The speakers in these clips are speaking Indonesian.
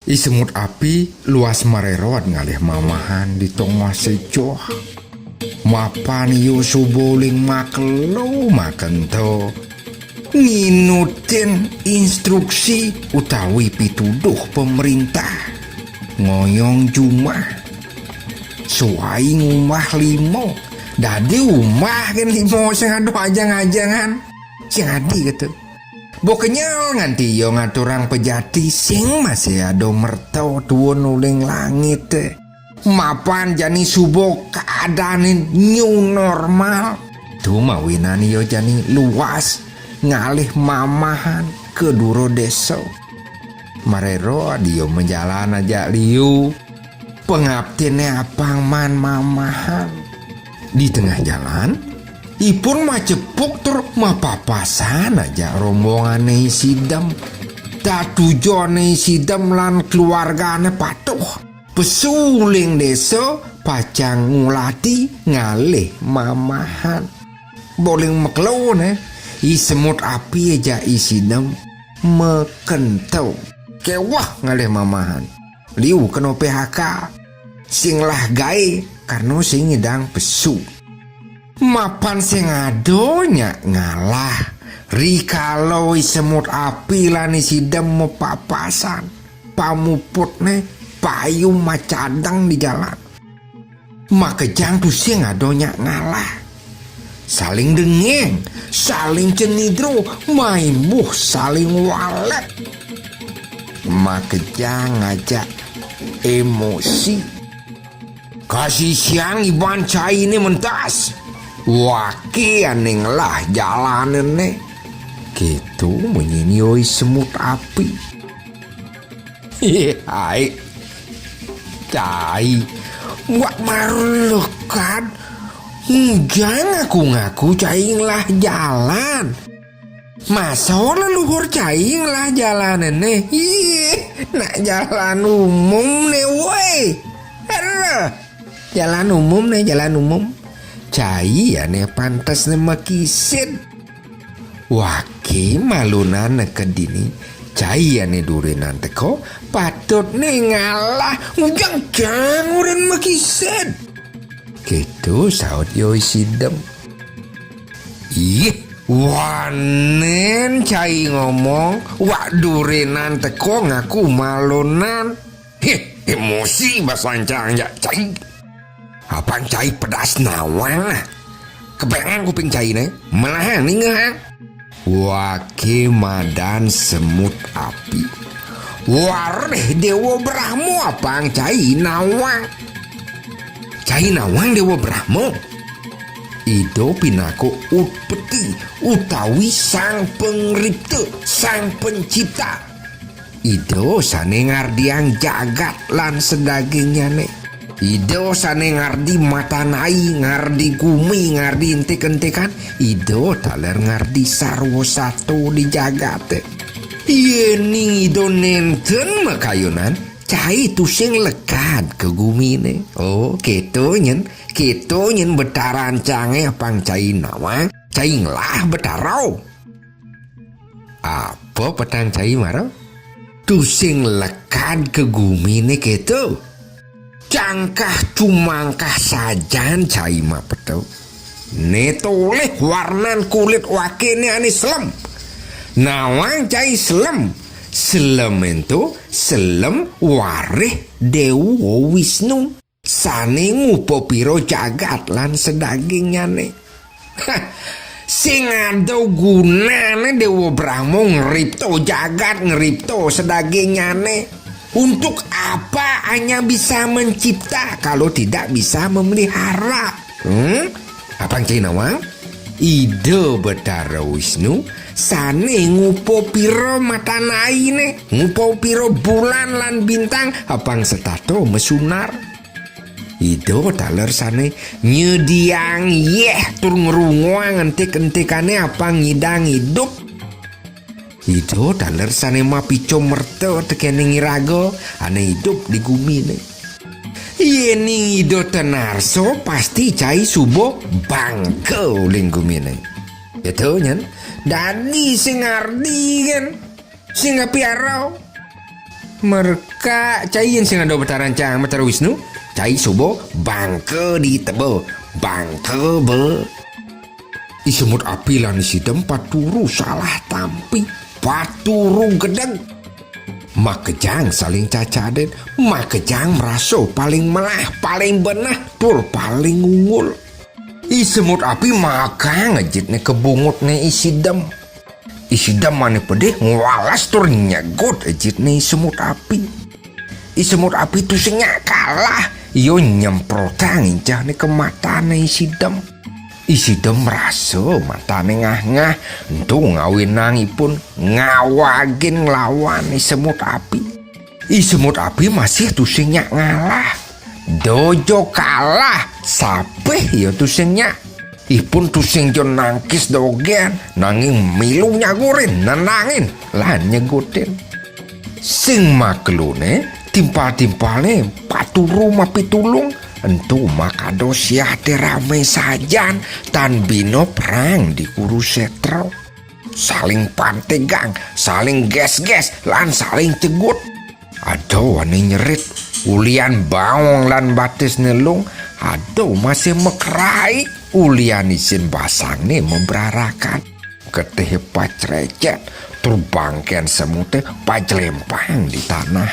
Semut api luas marerot ngalih mamahan di tengah sejoh. Mapan yo suboling makelo makento nginutin instruksi utawi pituduh pemerintah ngoyong jumah suai ngumah limo dadi umah kan limo sing ado ajang-ajangan sing adi gitu. Bokenya nganti yo ngaturang pejati sing masih ado merto tuwon uling langit mapan jani subo keadaan new normal tuh mawinani yo jani luas ngalih mamahan ke duro deso marero adio menjalan aja liu pengabdiannya apang man mamahan di tengah jalan ipun macepuk tur mapapasan aja rombongan sidem tak tujuan sidem lan keluargane patuh pesuling desa pacang ngulati ngalih mamahan boling meklo semut api aja sidem mekentau kewah ngalih mamahan liu kena PHK sing lah gae karena sing ngidang pesu mapan sing adonya ngalah rikalau semut api lani sidem mepapasan pamuputne payung macadang di jalan makejang tuh sing adonya ngalah saling dengeng saling cenidro main buh saling walet makejang ngajak emosi kasih siang iban cai ini mentas waki aneh lah jalanan gitu menyinioi semut api hai cai buat marukan jangan ngaku cai lah jalan masa leluhur cai lah jalanan nak jalan umum woi jalan umum cai ane pantas nama kisit waki malunan kedini cai ane durinan teko patut ngalah jang urin makisit gitu saut yoi sidem wanen cai ngomong wak durinan teko ngaku malunan emosi basancang ya cai apaan cai pedas nawang lah kepengen kuping cai malahan nih nggak waki madan semut api wareh dewa Brahmo apaan cai nawang dewa Brahmo ido pinako utpeti utawi sang pengripta sang pencipta ido sane ngardiang jagat lan sedagingnya ido sane ngardi mata nai ngardi gumi ngardi entek-entekan ido taler ngardi sarwo satu di jagat ning ido nenten makayunan cai tusing lekat ke gumi oh gitu nyen betarancangnya apang cai nawang cai lah betarau apa petang cai marau tusing lekat ke gumi gitu cangkah cumangkah sajan cai mah petau netoleh warnan kulit wakene ane selem nawang cai selem itu selem wareh dewa Wisnu sane ngupo piro jagat lan sedagingnya sing ada gunane dewa Brahmo ngeripto jagat ngeripto sedagingnya untuk apa hanya bisa mencipta kalau tidak bisa memelihara apa cai nawang ide betara Wisnu sane ngupo piro mata naine ngupo piro bulan lan bintang apang setato mesunar ido taler sane nyediang tur ngerunguang entek-entekane apang ngidang hidup ido taler sane mapico merto tekene ngirago ane hidup di gumi ning ido tenarso pasti cai subo bangke uling gumi itu nyen dani sing ngardi kan sing ngapiarau Mereka cayin sing ada betarancang Batara Wisnu. Cai subo bangke di tebe, bangke be. Isemut api lan sidem paturu salah tampi, paturu gedeng. Makejang saling cacaden, makejang meraso paling melah, paling benah, tur paling unggul. Isemut api maka ngejitne kebungutne isidem. Isidem mane pedih ngalas tur nyegot ejitne isemut api. Isemut api tu senya kalah, yo nyemprotang incahne ke matane isidem. Isidem merasa matane ngah-ngah, entu ngawinangipun ngawagin lawan isemut api. Isemut api masih tusingnya ngalah. Dojo kalah, sapeh ya tusingnya. Ipun tusing jo nangkis dogen, nanging milu nyagurin, nenangin, lah nyegutin. Sing maklune, timpal-timpalnya paturu mapitulung, entu makado siate rame sajan, tan bino perang di kuru setro. Saling pantegang, saling ges-ges, lan saling cegut. Aduh ane nyerit, ulian bawang lan batis nelung, aduh masih mekrai. Ulian isin basang nih memberarakan. Ketih pacrecet, terbangken semute pajlempang di tanah.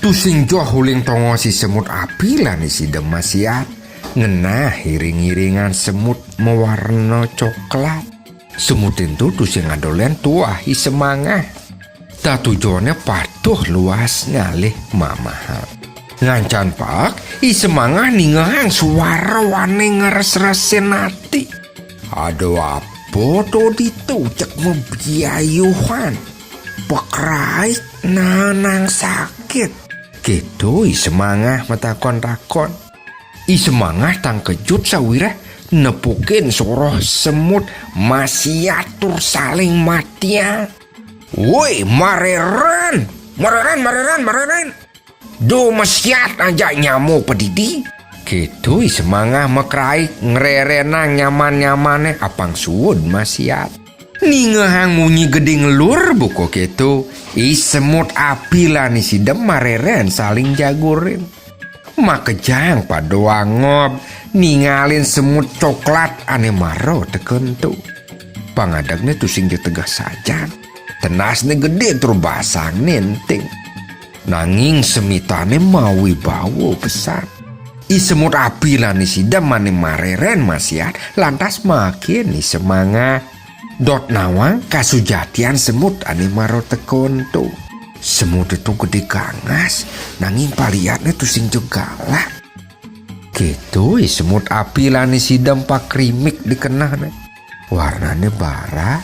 Tusing joh huling tongo si semut api lan isi demasiat. Ngena hiring-hiringan semut mewarna coklat. Semut itu tusing adolen tuah isemangah. Tak tujuannya patuh luas ngalih mamahal. Ngancan pak, isemangah ningang suara wane ngeres-resin hati. Aduh apa tuh itu cek membiayuhan. Pekrai nanang sakit. Gitu isemangah metakon-takon. Isemangah tang kejut sawirah nepukin soroh semut masih atur saling matian. Woi mareran. Do masyat aja nyamu pedidi. Gitu semangah mekrai ngererenang nyaman-nyamane apang suud masyat. Ningehang munyi geding lur buko gitu. Isemut api lah nisidem mareren saling jagurin. Makejang padoa ngob ningalin semut coklat ane maro tekentu. Pangadagnya tusing ditegah saja. Tenasnya gede terbasang nenting. Nanging semitane mawi bawo besar. Isemut api lah nisidem mane mareren masyat. Lantas makin isemangah. Dot nawang kasujatian semut ane maro tekonto. Semut itu gede gangas, nanging paliatnya tusing juga lah. Gitu semut api lani sidam pak krimik dikenahnya. Warnanya bara,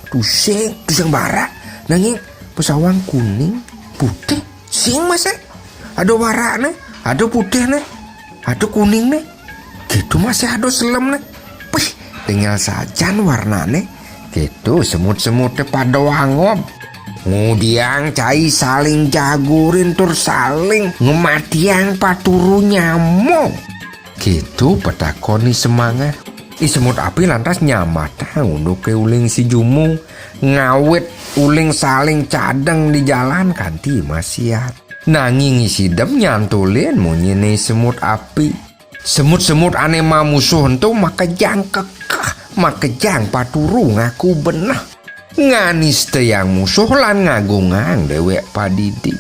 tusing bara. Nanging pesawang kuning, putih, sing masa. Ada warnanya, ada putihnya, ada kuningnya. Gitu masih ada selemnya. Pih, tinggal sajan warnanya. Gitu semut-semutnya pada wangob. Ngudiang cai saling jagurin tur saling ngematiang paturu nyamuk. Gitu petakoni semangat. Semut api lantas nyamata untuk ke uling si jumu. Ngawet uling saling cadang di jalan kanti masyat. Nanging isidem nyantulin munyene semut api. Semut-semut anema musuh entu maka jangkekah. Makejang paturu ngaku benah. Nganis te yang musuh lan ngagungang dewek padidi.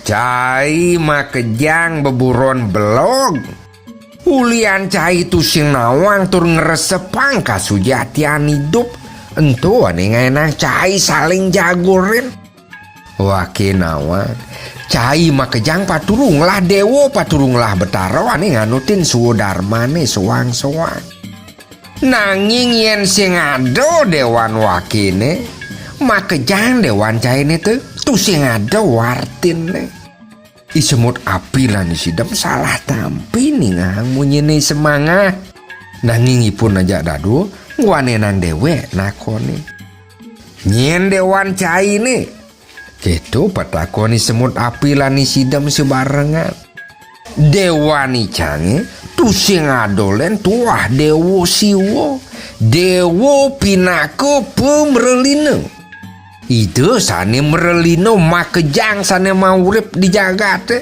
Cai makejang beburon belog. Ulian cai tusing nawang tur ngeresepang kasujatian hidup. Entu ane ngenang cai saling jagurin. Wake nawang cai makejang paturung lah dewo paturung lah betaro ane nganutin sudarmane soang-soang. Nanging yen sing ado dewan wakine makejang dewan caine tu sing ado wartine. Isemut api lan isidem salah tampi ningang munyene semangat. Nanging ipun aja dadu ngwane nang dewek nakone. Nyen dewan caine. Gitu patakoni semut api lan isidem sebarengan. Dewani cange tusing adolen tuah dewo siwo. Dewo pinako pemrelina. Itu sane merelino makejang sane maurip di jagate.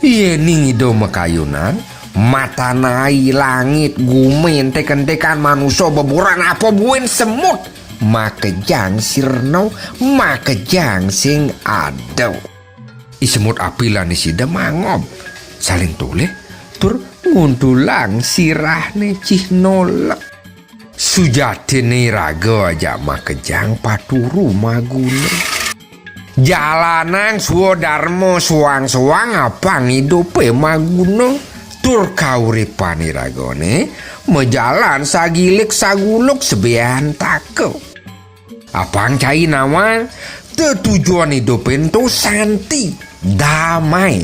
Iya ning ido makayunan, mata nai langit gumen tekan-tekan manusia beburan apa buen semut. Makejang sirno, makejang sing ado. Isemut apilan isida mangob. Saling toleh, tur ngundulang sirahne cih nolak. Sujatine raga aja makejang paturu maguna. Jalanang suwodarmo suang-suang apang hidupe maguna. Tur kauripane ragone mejalan sagilik saguluk sebean tako. Apang cai nama tujuan hidup itu santi damai.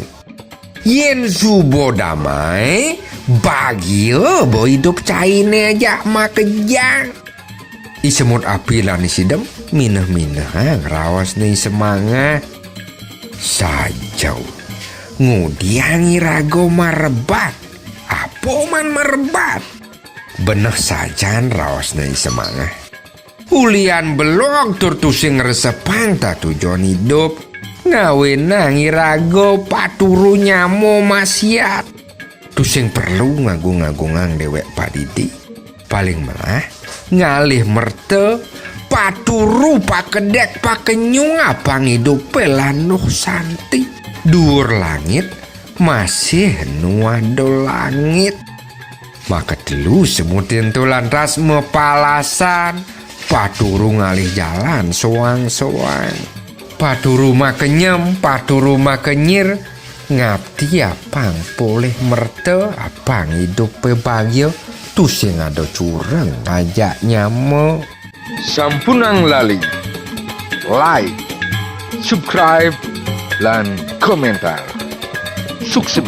Yen subo damai bagio bo hidup caine aja makejang. Isemut apilan isidem minah-minah rawas nih semangat sajau ngudiangi rago marebat apa man marebat benah sajan rawas nih semangat ulian belok tur tusing resepang tak tujuan hidup ngawenangi rago paturu nyamo maksiat tusing perlu ngagung-ngagungang dewek padidi paling malah ngalih merte paturu pakedek pakenyung apang hidup lanuh santi dur langit masih nuado langit maka dulu semutin tulan ras mepalasan paturu ngalih jalan soang-soang paturu makenyem paturu makenyir ngabdi apang boleh merte apang hidup bagyo tu sing ada curang ajak nyamo sampunang lali like subscribe lan komentar sukses.